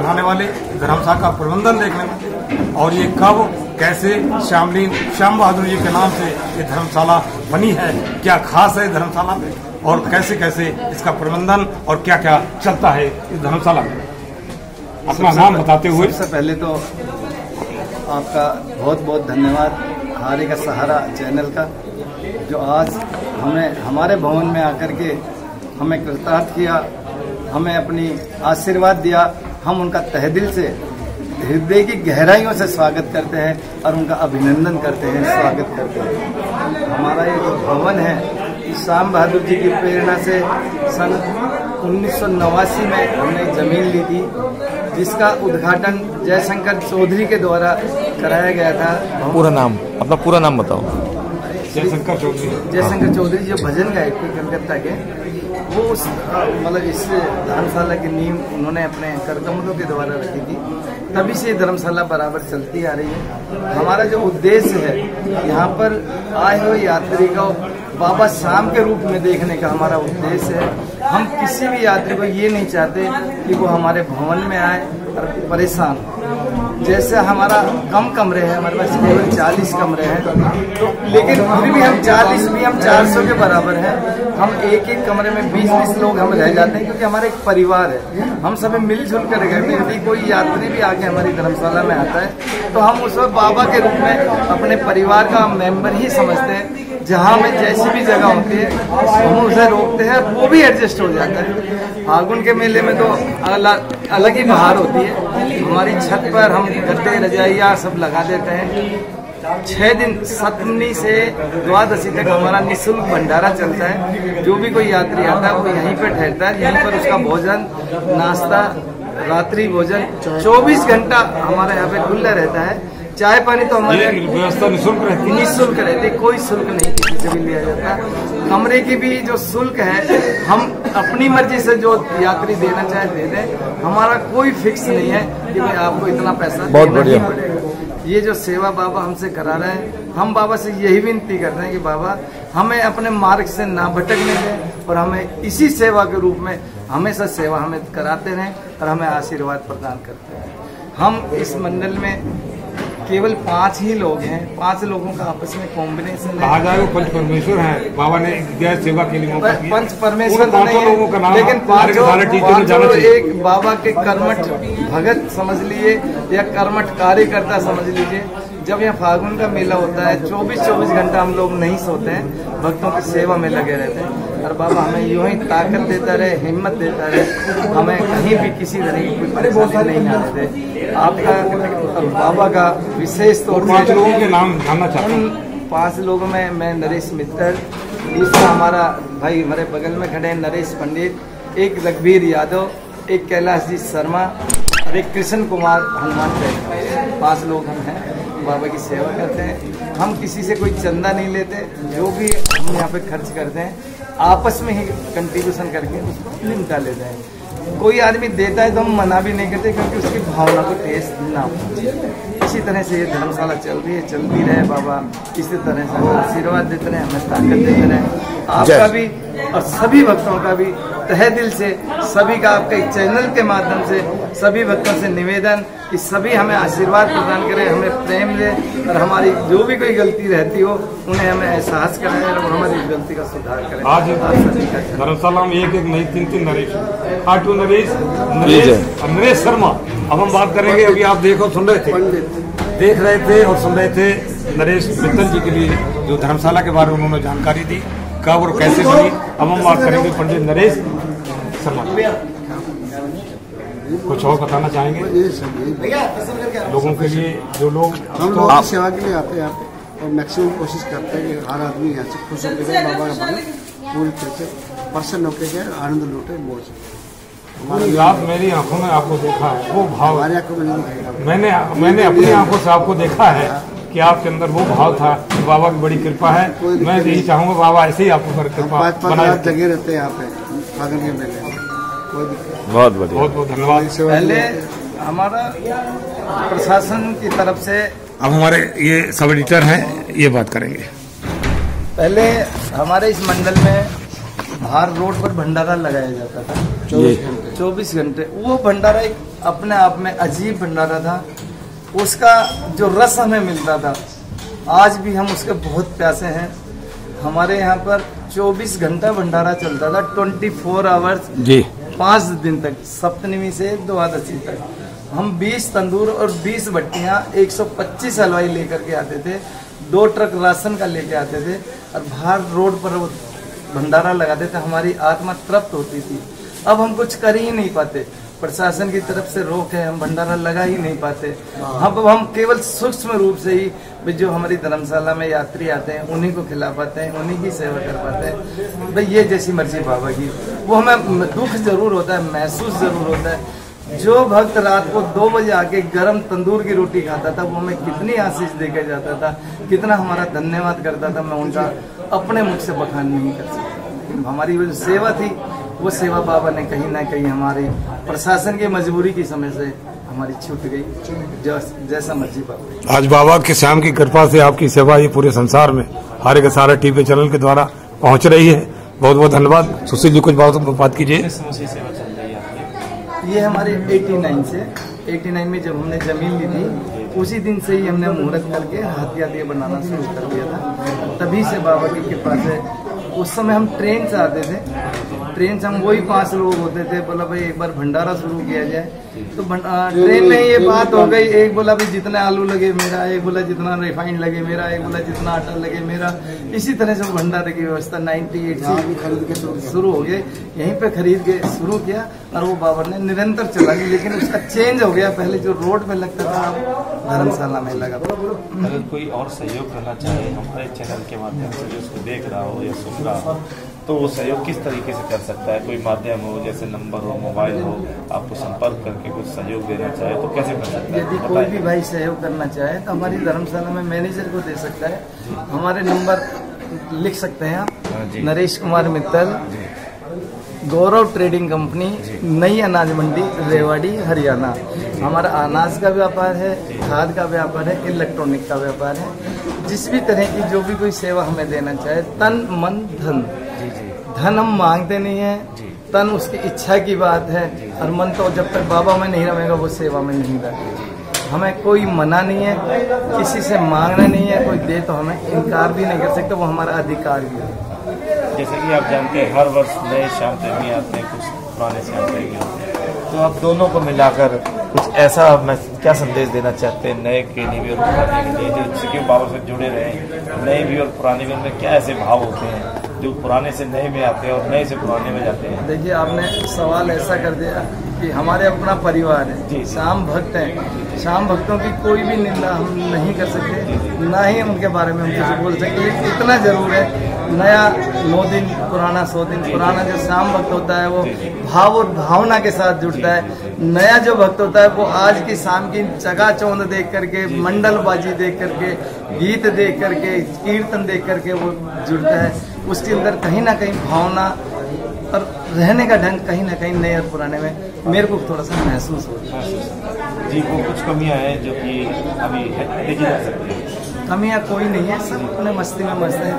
चलाने वाले, धर्मशाला का प्रबंधन देखने वाले, और ये कब कैसे श्याम बहादुर जी के नाम से ये धर्मशाला बनी है, क्या खास है धर्मशाला में, और कैसे कैसे इसका प्रबंधन और क्या क्या चलता है इस धर्मशाला में। अपना नाम बताते हुए। सबसे पहले तो आपका बहुत बहुत धन्यवाद हारे का सहारा चैनल का, जो आज हमारे भवन में आकर के हमें कृतार्थ किया, हमें अपनी आशीर्वाद दिया। हम उनका तहे दिल से, हृदय की गहराइयों से स्वागत करते हैं और उनका अभिनंदन करते हैं, स्वागत करते हैं। हमारा ये जो भवन है, श्याम बहादुर जी की प्रेरणा से सन 1989 में हमने जमीन ली थी, जिसका उद्घाटन जयशंकर चौधरी के द्वारा कराया गया था। पूरा नाम, अपना पूरा नाम बताओ। जयशंकर चौधरी जो भजन गायक थे कलकत्ता के, वो उस मतलब इस धर्मशाला की नींव उन्होंने अपने करकमलों के द्वारा रखी थी। तभी से धर्मशाला बराबर चलती आ रही है। हमारा जो उद्देश्य है, यहाँ पर आए हुए यात्री को बाबा श्याम के रूप में देखने का हमारा उद्देश्य है। हम किसी भी यात्री को ये नहीं चाहते कि वो हमारे भवन में आए और परेशान। जैसे हमारा कम कमरे हैं, हमारे पास केवल 40 कमरे हैं, तो लेकिन फिर भी हम 40 भी हम 400 के बराबर हैं। हम एक एक कमरे में 20-20 लोग हम रह जाते हैं, क्योंकि हमारा एक परिवार है। हम सभी मिलजुल कर रहते हैं। यदि कोई यात्री भी आके हमारी धर्मशाला में आता है, तो हम उस वक्त बाबा के रूप में अपने परिवार का मेंबर ही समझते हैं। जहाँ में जैसी भी जगह होती है, हम उसे रोकते हैं, वो भी एडजस्ट हो जाता है। फागुन के मेले में तो अलग ही बहार होती है। हमारी छत पर हम गद्दे, रजाइयाँ सब लगा देते हैं। 6 दिन सप्तमी से द्वादशी तक हमारा निःशुल्क भंडारा चलता है। जो भी कोई यात्री आता है वो यहीं पर ठहरता है। यहीं पर उसका भोजन, नाश्ता, रात्रि भोजन 24 घंटा हमारे यहाँ पे खुला रहता है। चाय पानी तो हमारे व्यवस्था निःशुल्क रहती है, कोई शुल्क नहीं किसी से भी लिया जाता। कमरे की भी जो शुल्क है, हम अपनी मर्जी से जो यात्री देना चाहे दे दें। हमारा कोई फिक्स नहीं है कि भाई आपको इतना पैसा देना ही पड़ेगा। ये जो सेवा बाबा हमसे करा रहे हैं, हम बाबा से यही विनती करते हैं कि बाबा हमें अपने मार्ग से ना भटकने दें, और हमें इसी सेवा के रूप में हमेशा सेवा हमें कराते रहें और हमें आशीर्वाद प्रदान करते हैं। हम इस मंडल में केवल 5 ही लोग हैं। 5 लोगों का आपस में कॉम्बिनेशन है। वो पंच परमेश्वर हैं, बाबा ने दिया सेवा के लिए। पंच परमेश्वर तो नहीं है, लेकिन पांचों एक बाबा के कर्मठ भगत समझ लीजिए या कर्मठ कार्यकर्ता समझ लीजिए। जब यहाँ फागुन का मेला होता है, 24-24 घंटा हम लोग नहीं सोते हैं, भक्तों की सेवा में लगे रहते हैं। और बाबा हमें यूं ही ताकत देता रहे, हिम्मत देता रहे, हमें कहीं भी किसी तरह की कोई परेशानी नहीं आने दे। आपका और बाबा का विशेष तौर से 5 लोगों के नाम जानना चाहता हूँ। 5 लोगों में मैं नरेश मित्तर, दूसरा हमारा भाई हमारे बगल में खड़े हैं नरेश पंडित, एक रघुवीर यादव, एक कैलाश जी शर्मा और एक कृष्ण कुमार हनुमान। 5 लोग हम हैं, बाबा की सेवा करते हैं। हम किसी से कोई चंदा नहीं लेते। जो भी हम यहाँ पे खर्च करते हैं, आपस में ही कंट्रीब्यूशन करके उसको निपटा लेते हैं। कोई आदमी देता है तो हम मना भी नहीं करते, क्योंकि उसकी भावना को ठेस ना पहुंचे। इसी तरह से ये धर्मशाला चल रही है, चलती रहे। बाबा इसी तरह से हमें आशीर्वाद देते रहे, हमें ताकत देते रहे। आपका भी और सभी भक्तों का भी तहे दिल से, सभी का आपके चैनल के माध्यम से सभी भक्तों से निवेदन कि सभी हमें आशीर्वाद प्रदान करें, हमें प्रेम दें, और हमारी जो भी कोई गलती रहती हो उन्हें हमें एहसास कराएं और हमारी गलती का सुधार करें। आज धर्मशाला में एक नहीं 3 नरेश, खाटू नरेश और नरेश शर्मा। अब हम बात करेंगे। अभी आप देख रहे थे और सुन रहे थे नरेश मित्तल जी के लिए जो धर्मशाला के बारे में उन्होंने जानकारी दी, कब और कैसे बनी। अब हम बात करेंगे पंडित नरेश शर्मा। कुछ और बताना चाहेंगे लोगों के लिए, जो लोग हम लोग की सेवा के लिए आते हैं यहाँ पे, और मैक्सिमम कोशिश करते हैं कि हर आदमी यहाँ से खुश होकर जाए, बाबा का भजन पूरी तरह से प्रसन्न होकर जाए, आनंद लूटे, मौज। मेरी आंखों में आपको देखा है वो भाव, हमारी आंखों में नहीं दिखेगा। मैंने अपनी आंखों से आपको देखा है कि आपके अंदर वो भाव था। बाबा की बड़ी कृपा है। मैं यही चाहूंगा बाबा ऐसे ही आपको कृपा बनाए। जगह रहते हैं यहाँ पे फागुन के मेले में, कोई दिक्कत। बहुत बढ़िया, बहुत बहुत धन्यवाद। पहले हमारा प्रशासन की तरफ से, अब हमारे ये सब एडिटर हैं, ये बात करेंगे। पहले हमारे इस मंडल में बाहर रोड पर भंडारा लगाया जाता था 24 घंटे। वो भंडारा एक अपने आप में अजीब भंडारा था। उसका जो रस हमें मिलता था, आज भी हम उसके बहुत प्यासे हैं। हमारे यहाँ पर 24 घंटा भंडारा चलता था, 24 आवर्स जी, 5 दिन तक, सप्तमी से द्वादशी तक। हम 20 तंदूर और 20 भट्टियाँ 125 हलवाई लेकर के आते थे, 2 ट्रक राशन का लेके आते थे और बाहर रोड पर वो भंडारा लगाते थे। हमारी आत्मा तृप्त होती थी। अब हम कुछ कर ही नहीं पाते, प्रशासन की तरफ से रोक है, हम भंडारा लगा ही नहीं पाते। हम केवल सूक्ष्म रूप से ही जो हमारी धर्मशाला में यात्री आते हैं उन्हीं को खिला पाते हैं, उन्हीं की सेवा कर पाते हैं। भाई ये जैसी मर्जी बाबा की, वो हमें दुख जरूर होता है, महसूस जरूर होता है। जो भक्त रात को 2 बजे आके गरम तंदूर की रोटी खाता था, वो हमें कितनी आशीष देकर जाता था, कितना हमारा धन्यवाद करता था, मैं उनका अपने मुख से बखान नहीं कर सकता। हमारी वो सेवा थी, वो सेवा बाबा ने कहीं ना कहीं हमारी प्रशासन की मजबूरी की समय से हमारी छूट गई। जैसा मर्जी बाबा। आज बाबा के श्याम की कृपा से आपकी सेवा ये पूरे संसार में हर एक सारा टीवी चैनल के द्वारा पहुंच रही है। बहुत बहुत धन्यवाद। सुशील जी कुछ बात कीजिए। ये हमारे 89 में जब हमने जमीन ली थी, उसी दिन से ही हमने मुहूर्त करके हाथिया बनाना शुरू कर दिया था। तभी से बाबा की कृपा से, उस समय हम ट्रेन से आते थे, ट्रेन से हम वही 5 लोग होते थे। बोला भाई एक बार भंडारा शुरू किया जाए, तो ट्रेन में ये बात हो गई। एक बोला भाई जितने आलू लगे मेरा, एक बोला जितना रिफाइंड लगे मेरा, एक बोला जितना आटा लगे मेरा। इसी तरह से भंडारे की व्यवस्था 98 से खरीद के शुरू हो गए, यहीं पे खरीद के शुरू किया और वो बाबा ने निरंतर चला गया। लेकिन उसका चेंज हो गया, पहले जो रोड में लगता था अब धर्मशाला में लगा। अगर कोई और सहयोग करना चाहे हमारे चैनल के माध्यम से, जो उसको देख रहा हो या सुन रहा हो, तो वो सहयोग किस तरीके से कर सकता है? कोई माध्यम हो, जैसे नंबर हो, मोबाइल हो, आपको संपर्क करके कुछ सहयोग देना चाहे तो कैसे कर सकता है? यदि कोई भी भाई सहयोग करना चाहे तो हमारी धर्मशाला में मैनेजर को दे सकता है। हमारे नंबर लिख सकते हैं आप। नरेश कुमार मित्तल, गौरव ट्रेडिंग कंपनी, नई अनाज मंडी, रेवाड़ी, हरियाणा। हमारा अनाज का व्यापार है, खाद का व्यापार है, इलेक्ट्रॉनिक का व्यापार है। जिस भी तरह की जो भी कोई सेवा हमें देना चाहे, तन मन धन, धन हम मांगते नहीं है, तन उसकी इच्छा की बात है, और मन तो जब तक बाबा में नहीं रहेगा वो सेवा में नहीं रहेगा। हमें कोई मना नहीं है, किसी से मांगना नहीं है, कोई दे तो हमें इनकार भी नहीं कर सकते, वो हमारा अधिकार भी है। जैसे कि आप जानते हैं हर वर्ष नए श्याम प्रेमी आते हैं, कुछ पुराने श्याम प्रेमी आते हैं, तो आप दोनों को मिलाकर कुछ ऐसा मैं क्या संदेश देना चाहते हैं नए के लिए भी और पुराने के लिए, जो बाबा से जुड़े रहे, नए भी और पुराने भी, उनमें क्या ऐसे भाव होते हैं जो पुराने से नए में आते हैं और नए से पुराने में जाते हैं? देखिए, आपने सवाल ऐसा कर दिया कि हमारे अपना परिवार है, श्याम भक्त हैं, श्याम भक्तों की कोई भी निंदा हम नहीं कर सकते, ना ही उनके बारे में हम कुछ बोल सकते। इतना जरूर है, नया 9 दिन, पुराना 100 दिन। पुराना जो श्याम भक्त होता है वो भाव और भावना के साथ जुड़ता है। नया जो भक्त होता है वो आज की शाम की चकाचौंध देख करके, मंडलबाजी देख करके, गीत देख करके, कीर्तन देख करके वो जुड़ता है। उसके अंदर कहीं ना कहीं भावना और रहने का ढंग कहीं ना कहीं नए और पुराने में मेरे को थोड़ा सा महसूस होता है। जी, वो कुछ कमियां हैं जो कि अभी देखी जा सकती है? कमियां कोई नहीं है, सब अपने मस्ती में मस्त है।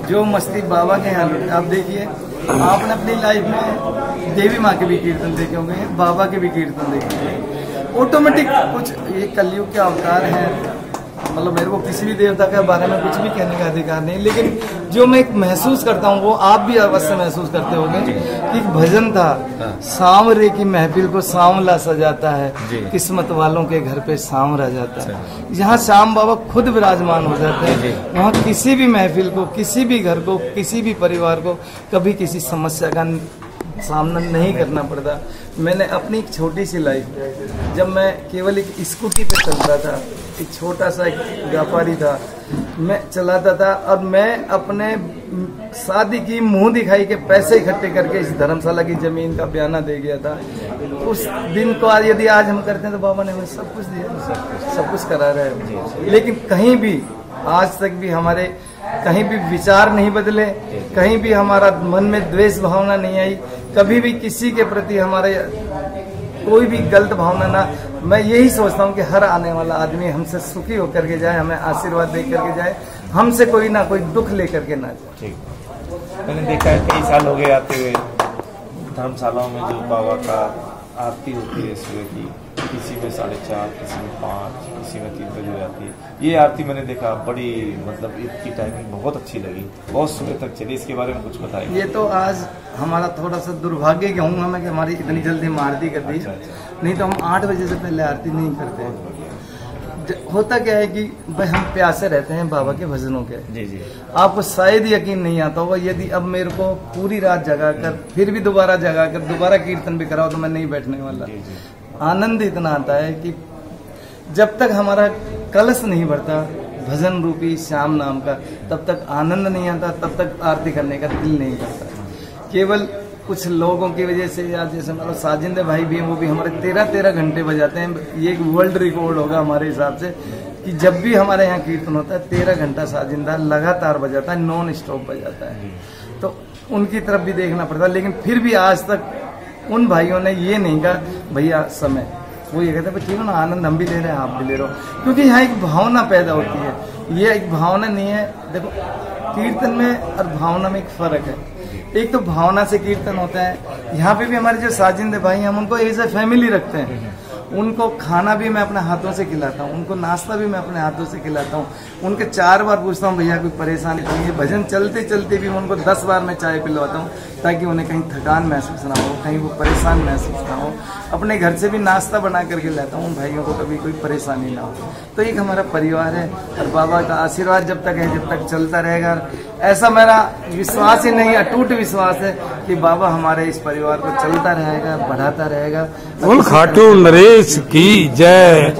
जो मस्ती बाबा के यहाँ लुटे, आप देखिए, आपने अपनी लाइफ में देवी माँ के भी कीर्तन देखे होंगे, बाबा के भी कीर्तन देखे होंगे। ऑटोमेटिक कुछ ये कलयुग के अवतार हैं, मतलब मेरे को किसी भी देवता के बारे में कुछ भी कहने का अधिकार नहीं, लेकिन जो मैं महसूस करता हूँ वो आप भी अवश्य महसूस करते होंगे कि भजन था, सांवरे की महफिल को सांवला सजाता है, किस्मत वालों के घर पे सांवरा जाता है। जहाँ श्याम बाबा खुद विराजमान हो जाते हैं, वहाँ किसी भी महफिल को, किसी भी घर को, किसी भी परिवार को कभी किसी समस्या का सामना नहीं करना पड़ता। मैंने अपनी एक छोटी सी लाइफ, जब मैं केवल एक स्कूटी पे चलता था, एक छोटा सा व्यापारी था, मैं चलाता था, और मैं अपने शादी की मुंह दिखाई के पैसे इकट्ठे करके इस धर्मशाला की जमीन का बयाना दे गया था। उस दिन को आज यदि आज हम करते हैं तो बाबा ने हमें सब कुछ दिया, सब कुछ करा रहे हैं। लेकिन कहीं भी आज तक भी हमारे कहीं भी विचार नहीं बदले, कहीं भी हमारा मन में द्वेष भावना नहीं आई, कभी भी किसी के प्रति हमारे कोई भी गलत भावना ना। मैं यही सोचता हूँ कि हर आने वाला आदमी हमसे सुखी होकर के जाए, हमें आशीर्वाद दे करके जाए, हमसे कोई ना कोई दुख लेकर के ना जाए। मैंने देखा है कई साल हो गए आते हुए, धर्मशालाओं में जो बाबा का आरती होती है सुबह की, किसी में 4:30, किसी में 5, किसी में 3 बजे हो जाती है। ये आरती मैंने देखा बड़ी, मतलब इसकी टाइमिंग बहुत अच्छी लगी, बहुत सुबह तक चली। इसके बारे में कुछ बताइए। ये तो आज हमारा थोड़ा सा दुर्भाग्य कहूँगा मैं कि हमारी इतनी जल्दी हम आरती कर दी। नहीं तो हम 8 बजे से पहले आरती नहीं करते। होता क्या है कि भाई हम प्यासे रहते हैं बाबा के भजनों के। जी जी। आपको शायद यकीन नहीं आता होगा, यदि अब मेरे को पूरी रात जगा कर फिर भी दोबारा जगा कर दोबारा कीर्तन भी कराओ तो मैं नहीं बैठने वाला। आनंद इतना आता है कि जब तक हमारा कलश नहीं भरता भजन रूपी श्याम नाम का, तब तक आनंद नहीं आता, तब तक आरती करने का दिल नहीं करता। केवल कुछ लोगों की वजह से, या जैसे मतलब साजिंदे भाई भी हैं, वो भी हमारे 13 घंटे बजाते हैं। ये एक वर्ल्ड रिकॉर्ड होगा हमारे हिसाब से कि जब भी हमारे यहाँ कीर्तन होता है 13 घंटा साजिंदा लगातार बजाता है, नॉन स्टॉप बजाता है। तो उनकी तरफ भी देखना पड़ता है। लेकिन फिर भी आज तक उन भाइयों ने ये नहीं कहा भैया समय, वो ये कहते हैं ठीक है ना, आनंद हम भी ले रहे हैं, आप भी ले रहे हो। क्योंकि यहाँ एक भावना पैदा होती है। ये एक भावना नहीं है, देखो कीर्तन में और भावना में एक फर्क है। एक तो भावना से कीर्तन होता है। यहाँ पे भी हमारे जो साजिंदे भाई हैं, हम उनको एज ए फैमिली रखते हैं। उनको खाना भी मैं अपने हाथों से खिलाता हूँ, उनको नाश्ता भी मैं अपने हाथों से खिलाता हूँ। उनके 4 बार पूछता हूँ भैया कोई परेशानी नहीं है। भजन चलते चलते भी मैं उनको 10 बार मैं चाय पिलवाता हूँ, ताकि उन्हें कहीं थकान महसूस ना हो, कहीं वो परेशान महसूस ना हो। अपने घर से भी नाश्ता बना करके लाता हूँ भाइयों को, कभी कोई परेशानी ना हो। तो एक हमारा परिवार है और बाबा का आशीर्वाद जब तक है, जब तक चलता रहेगा। ऐसा मेरा विश्वास ही नहीं, अटूट विश्वास है कि बाबा हमारे इस परिवार को चलता रहेगा, बढ़ाता रहेगा। बोल खाटू नरेश की जय,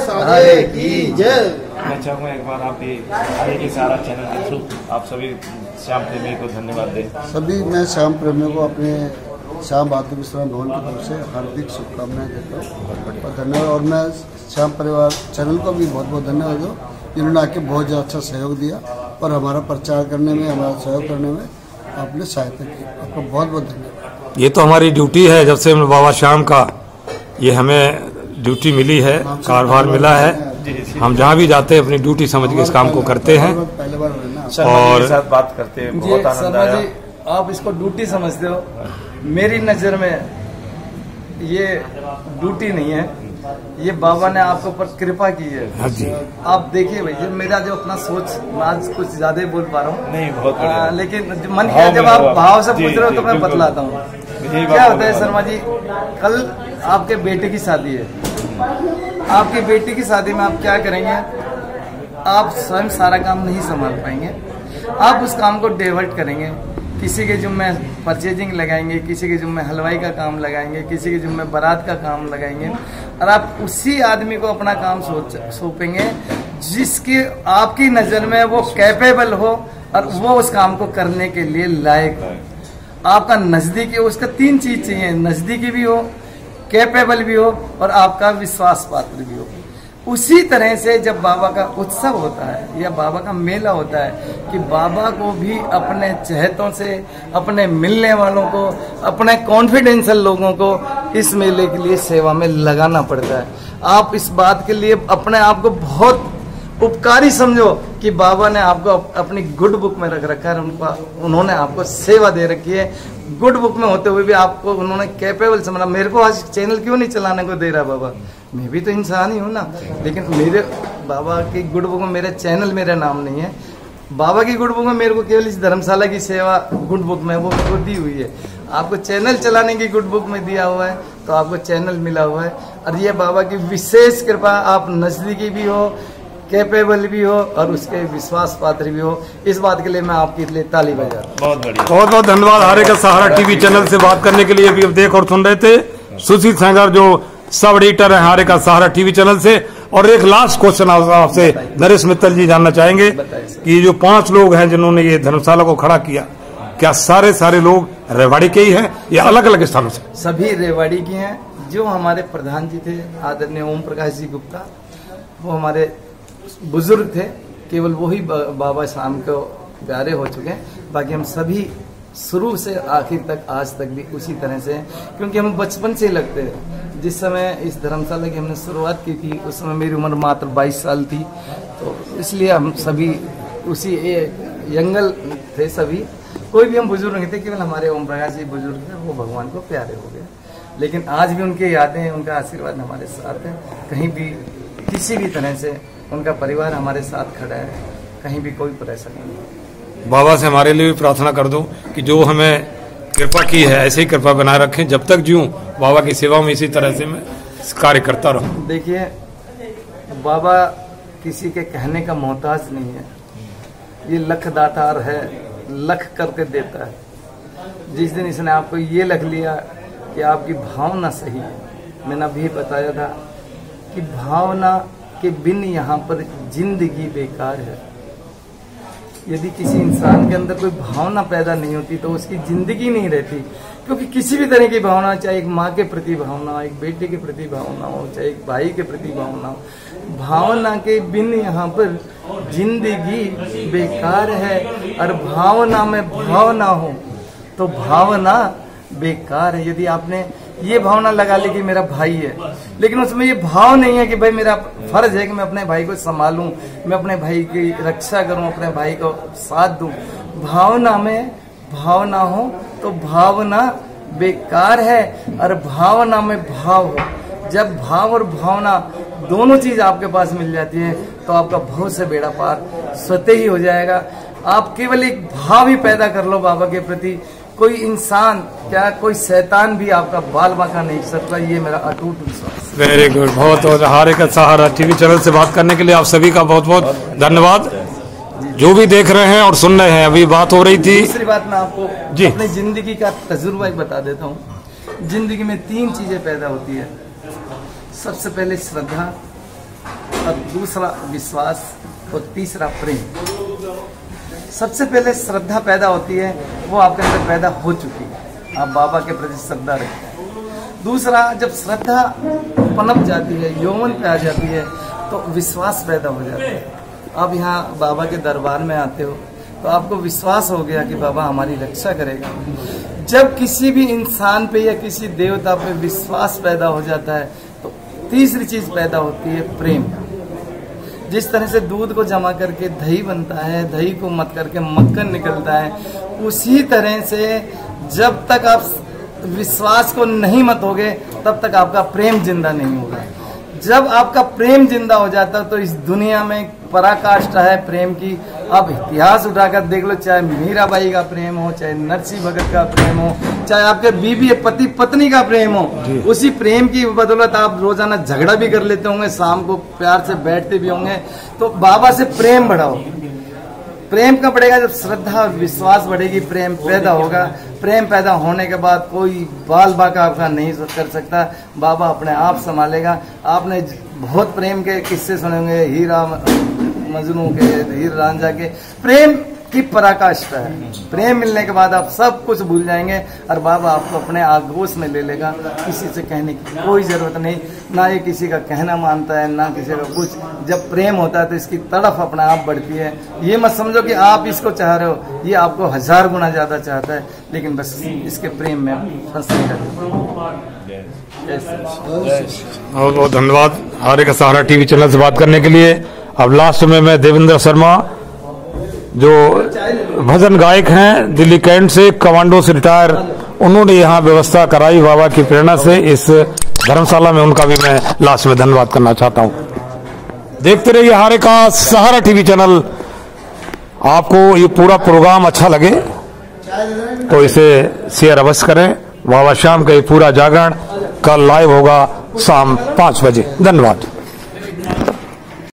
सारे की जय। मैं चाहूँगा एक बार आप ये आगे के सारा चैनल के थ्रू आप सभी श्याम प्रेमी को धन्यवाद दें। सभी मैं श्याम प्रेमियों को अपने श्याम बहादुर विश्राम भवन की तरफ से हार्दिक शुभकामनाएं देता हूँ और धन्यवाद। और मैं श्याम परिवार चैनल को भी बहुत बहुत धन्यवाद दूँ, जिन्होंने आके बहुत ज़्यादा अच्छा सहयोग दिया और हमारा प्रचार करने में, हमारा सहयोग करने में आपने सहायता की। आपका बहुत बहुत धन्यवाद। ये तो हमारी ड्यूटी है, जब से बाबा श्याम का ये हमें ड्यूटी मिली है, कारभार मिला है, हम जहाँ भी जाते हैं अपनी ड्यूटी समझ के इस काम को करते हैं। पहले बार और साथ बात करते हैं, बहुत आनंद आया। जी आप इसको ड्यूटी समझते हो, मेरी नज़र में ये ड्यूटी नहीं है, ये बाबा ने आपके ऊपर कृपा की है। हाँ जी। आप देखिए भाई, मेरा जो अपना सोच, मैं आज कुछ ज्यादा ही बोल पा रहा हूँ, नहीं बहुत बढ़िया। लेकिन मन किया जब आप भाव से पूछ रहे हो तो मैं बतलाता हूँ। क्या होता है शर्मा जी, कल आपके बेटे की शादी है। आपकी बेटी की शादी में आप क्या करेंगे? आप स्वयं सारा काम नहीं संभाल पाएंगे, आप उस काम को डाइवर्ट करेंगे। किसी के जिम्मे परचेजिंग लगाएंगे, किसी के जिम्मे हलवाई का काम लगाएंगे, किसी के जिम्मे बारात का काम लगाएंगे, और आप उसी आदमी को अपना काम सौंपेंगे जिसकी आपकी नज़र में वो कैपेबल हो और वो उस काम को करने के लिए लायक हो। आपका नज़दीकी हो, उसका 3 चीज़ चाहिए, नज़दीकी भी हो, कैपेबल भी हो और आपका विश्वास पात्र भी हो। उसी तरह से जब बाबा का उत्सव होता है या बाबा का मेला होता है कि बाबा को भी अपने चहेतों से, अपने मिलने वालों को, अपने कॉन्फिडेंशियल लोगों को इस मेले के लिए सेवा में लगाना पड़ता है। आप इस बात के लिए अपने आप को बहुत उपकारी समझो कि बाबा ने आपको अपनी गुड बुक में रख रखा है, उन्होंने आपको सेवा दे रखी है। गुड बुक में होते हुए भी आपको उन्होंने कैपेबल समझा। मेरे को आज चैनल क्यों नहीं चलाने को दे रहा बाबा? मैं भी तो इंसान ही हूँ ना, लेकिन मेरे बाबा की गुड बुक में मेरे चैनल मेरा नाम नहीं है। बाबा की गुड बुक में मेरे को केवल इस धर्मशाला की सेवा गुड बुक में वो मेरे को दी हुई है। आपको चैनल चलाने की गुड बुक में दिया हुआ है तो आपको चैनल मिला हुआ है। और ये बाबा की विशेष कृपा, आप नजदीकी भी हो, कैपेबल भी हो और उसके विश्वास पात्र भी हो। इस बात के लिए मैं आपके लिए ताली बजा रहा हूं। बहुत बढ़िया, बहुत बहुत धन्यवाद। हारे का सहारा टीवी चैनल से बात करने के लिए अभी आप देख और सुन रहे थे सुशील सेंगर, जो सब एडिटर है हारे का सहारा टीवी चैनल से। और एक लास्ट क्वेश्चन आपसे नरेश मित्तल जी जानना चाहेंगे कि जो 5 लोग हैं जिन्होंने ये धर्मशाला को खड़ा किया, क्या सारे लोग रेवाड़ी के ही हैं या अलग अलग स्थानों से? सभी रेवाड़ी के हैं। जो हमारे प्रधान जी थे आदरणीय ओम प्रकाश जी गुप्ता, वो हमारे बुजुर्ग थे, केवल वही बाबा शाम को प्यारे हो चुके हैं। बाकी हम सभी शुरू से आखिर तक आज तक भी उसी तरह से, क्योंकि हम बचपन से लगते हैं। जिस समय इस धर्मशाला की हमने शुरुआत की थी उस समय मेरी उम्र मात्र 22 साल थी, तो इसलिए हम सभी उसी यंगल थे सभी। कोई भी हम बुजुर्ग नहीं थे, केवल हमारे ओम प्रकाश जी बुजुर्ग थे, वो भगवान को प्यारे हो गए। लेकिन आज भी उनके यादें, उनका आशीर्वाद हमारे साथ है। कहीं भी किसी भी तरह से उनका परिवार हमारे साथ खड़ा है, कहीं भी कोई परेशानी नहीं। बाबा से हमारे लिए भी प्रार्थना कर दो कि जो हमें कृपा की है ऐसे ही कृपा बनाए रखें, जब तक जीऊं बाबा की सेवा में इसी तरह से मैं कार्य करता रहूं। देखिए, बाबा किसी के कहने का मोहताज नहीं है, ये लख दातार है, लख करके देता है। जिस दिन इसने आपको ये लख लिया कि आपकी भावना सही है, मैंने अभी बताया था कि भावना के बिन यहाँ पर जिंदगी बेकार है। यदि किसी इंसान के अंदर कोई भावना पैदा नहीं होती तो उसकी जिंदगी नहीं रहती, क्योंकि किसी भी तरह की भावना, चाहे एक माँ के प्रति भावना, एक बेटे के प्रति भावना हो, चाहे एक भाई के प्रति भावना हो, भावना के बिन यहाँ पर जिंदगी बेकार है। और भावना में भावना हो तो भावना बेकार है। यदि आपने ये भावना लगा ली कि मेरा भाई है, लेकिन उसमें ये भाव नहीं है कि भाई मेरा फर्ज है कि मैं अपने भाई को संभालूं, मैं अपने भाई की रक्षा करूं, अपने भाई को साथ दूं, भावना में भावना हो तो भावना बेकार है। और भावना में भाव हो, जब भाव और भावना दोनों चीज आपके पास मिल जाती है तो आपका बहुत से बेड़ा पार स्वतः ही हो जाएगा। आप केवल एक भाव ही पैदा कर लो बाबा के प्रति, कोई इंसान क्या, कोई शैतान भी आपका बाल बांका नहीं सकता, ये मेरा अटूट विश्वास। वेरी गुड, बहुत बहुत हारे का सहारा टीवी चैनल से बात करने के लिए आप सभी का बहुत बहुत धन्यवाद। जो भी देख रहे हैं और सुन रहे हैं, अभी बात हो रही थी। दूसरी बात मैं आपको अपनी जिंदगी का तजुर्बा एक बता देता हूँ। जिंदगी में 3 चीजें पैदा होती है, सबसे पहले श्रद्धा, और दूसरा विश्वास, और तीसरा प्रेम। सबसे पहले श्रद्धा पैदा होती है, वो आपके अंदर पैदा हो चुकी है, आप बाबा के प्रति श्रद्धा रखते हैं। दूसरा, जब श्रद्धा पनप जाती है, यौवन पे आ जाती है, तो विश्वास पैदा हो जाता है। आप यहाँ बाबा के दरबार में आते हो तो आपको विश्वास हो गया कि बाबा हमारी रक्षा करेगा। जब किसी भी इंसान पे या किसी देवता पे विश्वास पैदा हो जाता है तो तीसरी चीज पैदा होती है प्रेम। जिस तरह से दूध को जमा करके दही बनता है, दही को मत करके मक्खन निकलता है, उसी तरह से जब तक आप विश्वास को नहीं मतोगे तब तक आपका प्रेम जिंदा नहीं होगा। जब आपका प्रेम जिंदा हो जाता है तो इस दुनिया में पराकाष्ठा है प्रेम की। आप इतिहास उठाकर देख लो, चाहे मीराबाई का प्रेम हो, चाहे नरसिंह भगत का प्रेम हो, चाहे आपके बीवी पति पत्नी का प्रेम हो, उसी प्रेम की बदौलत आप रोजाना झगड़ा भी कर लेते होंगे, शाम को प्यार से बैठते भी होंगे। तो बाबा से प्रेम बढ़ाओ। प्रेम कब बढ़ेगा? जब श्रद्धा विश्वास बढ़ेगी, प्रेम पैदा होगा। प्रेम पैदा होने के बाद कोई बाल बाका आपका नहीं कर सकता, बाबा अपने आप संभालेगा। आपने बहुत प्रेम के किस्से सुने होंगे, हीरा मजनू के, हीर रांझा के। प्रेम की पराकाष्ठा है। प्रेम मिलने के बाद आप सब कुछ भूल जाएंगे और बाबा आपको अपने आगोश में ले लेगा। किसी से कहने की कोई जरूरत नहीं, ना ये किसी का कहना मानता है, ना किसी का कुछ। जब प्रेम होता है तो इसकी तड़फ अपने आप बढ़ती है। ये मत समझो कि आप इसको चाह रहे हो, ये आपको 1000 गुना ज्यादा चाहता है, लेकिन बस इसके प्रेम में फंस गए। बहुत बहुत धन्यवाद हारे का सहारा टीवी चैनल से बात करने के लिए। अब लास्ट में मैं देवेंद्र शर्मा, जो भजन गायक हैं, दिल्ली कैंट से, कमांडो से रिटायर, उन्होंने यहाँ व्यवस्था कराई बाबा की प्रेरणा से इस धर्मशाला में। उनका भी मैं लास्ट में धन्यवाद करना चाहता हूँ। देखते रहिए हारे का सहारा टीवी चैनल। आपको ये पूरा प्रोग्राम अच्छा लगे तो इसे शेयर अवश्य करें। बाबा श्याम का ये पूरा जागरण कल लाइव होगा शाम 5 बजे। धन्यवाद।